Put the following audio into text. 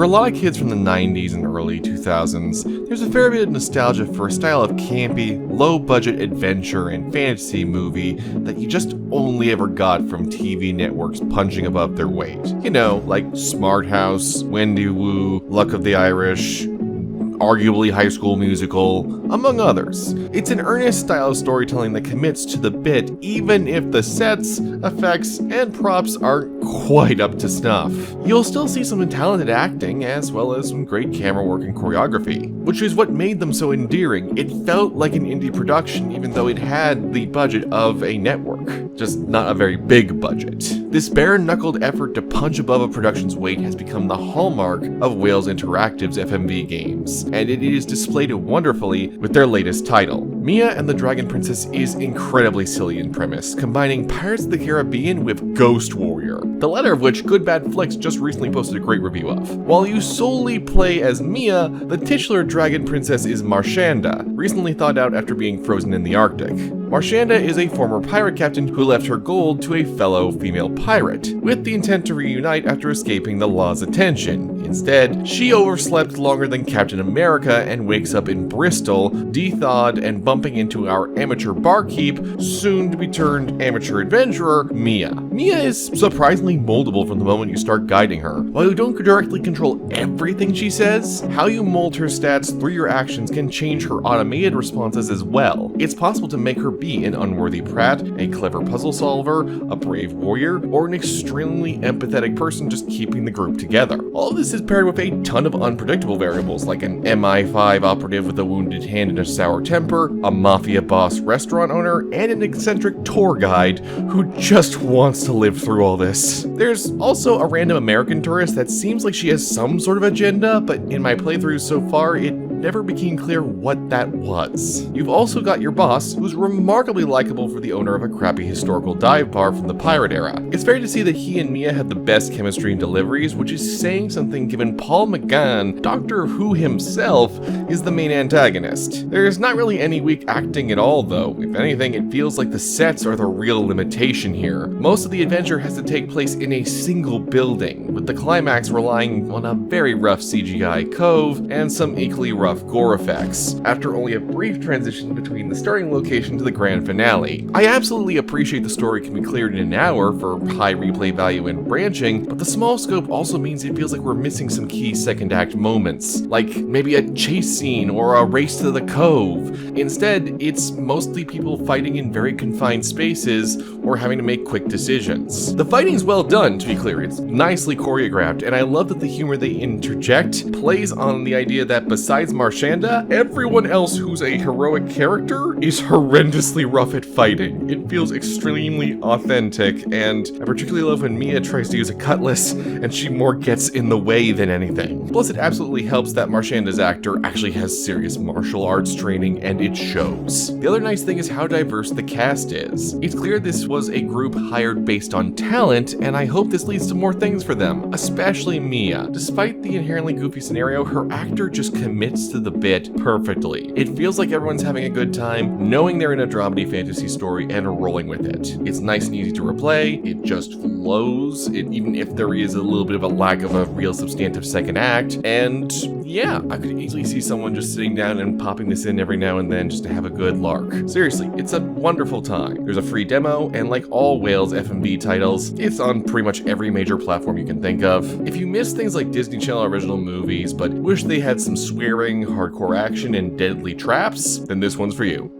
For a lot of kids from the 90s and early 2000s, there's a fair bit of nostalgia for a style of campy, low-budget adventure and fantasy movie that you just only ever got from TV networks punching above their weight. You know, like Smart House, Wendy Wu, Luck of the Irish, arguably High School Musical, among others. It's an earnest style of storytelling that commits to the bit even if the sets, effects, and props aren't quite up to snuff. You'll still see some talented acting as well as some great camera work and choreography, which is what made them so endearing. It felt like an indie production even though it had the budget of a network, just not a very big budget. This bare-knuckled effort to punch above a production's weight has become the hallmark of Wales Interactive's FMV games, and it is displayed wonderfully with their latest title. Mia and the Dragon Princess is incredibly silly in premise, combining Pirates of the Caribbean with Ghost Warrior, the latter of which Good Bad Flicks just recently posted a great review of. While you solely play as Mia, the titular Dragon Princess is Marshanda, recently thawed out after being frozen in the Arctic. Marshanda is a former pirate captain who left her gold to a fellow female pirate, with the intent to reunite after escaping the law's attention. Instead, she overslept longer than Captain America and wakes up in Bristol, de-thawed and bumping into our amateur barkeep, soon-to-be-turned amateur adventurer, Mia. Mia is surprisingly moldable from the moment you start guiding her. While you don't directly control everything she says, how you mold her stats through your actions can change her automated responses as well. It's possible to make her be an unworthy prat, a clever puzzle solver, a brave warrior, or an extremely empathetic person just keeping the group together. All of this is paired with a ton of unpredictable variables like an MI5 operative with a wounded hand and a sour temper, a mafia boss restaurant owner, and an eccentric tour guide who just wants to live through all this. There's also a random American tourist that seems like she has some sort of agenda, but in my playthroughs so far, it never became clear what that was. You've also got your boss, who's remarkably likable for the owner of a crappy historical dive bar from the pirate era. It's fair to see that he and Mia have the best chemistry and deliveries, which is saying something given Paul McGann, Doctor Who himself, is the main antagonist. There's not really any weak acting at all though. If anything, it feels like the sets are the real limitation here. Most of the adventure has to take place in a single building, with the climax relying on a very rough CGI cove and some equally rough gore effects, after only a brief transition between the starting location to the grand finale. I absolutely appreciate the story can be cleared in an hour for high replay value and branching, but the small scope also means it feels like we're missing some key second act moments, like maybe a chase scene or a race to the cove. Instead, it's mostly people fighting in very confined spaces or having to make quick decisions. The fighting's well done, to be clear, it's nicely choreographed, and I love that the humor they interject plays on the idea that besides Marshanda, everyone else who's a heroic character is horrendously rough at fighting. It feels extremely authentic, and I particularly love when Mia tries to use a cutlass and she more gets in the way than anything. Plus, it absolutely helps that Marshanda's actor actually has serious martial arts training, and it shows. The other nice thing is how diverse the cast is. It's clear this was a group hired based on talent, and I hope this leads to more things for them, especially Mia. Despite the inherently goofy scenario, her actor just commits to the bit perfectly. It feels like everyone's having a good time, knowing they're in a dramedy fantasy story and rolling with it. It's nice and easy to replay, it just flows, even if there is a little bit of a lack of a real substantive second act, and yeah, I could easily see someone just sitting down and popping this in every now and then just to have a good lark. Seriously, it's a wonderful time. There's a free demo, and like all Wales FMV titles, it's on pretty much every major platform you can think of. If you miss things like Disney Channel original movies, but wish they had some swearing, hardcore action, and deadly traps, then this one's for you.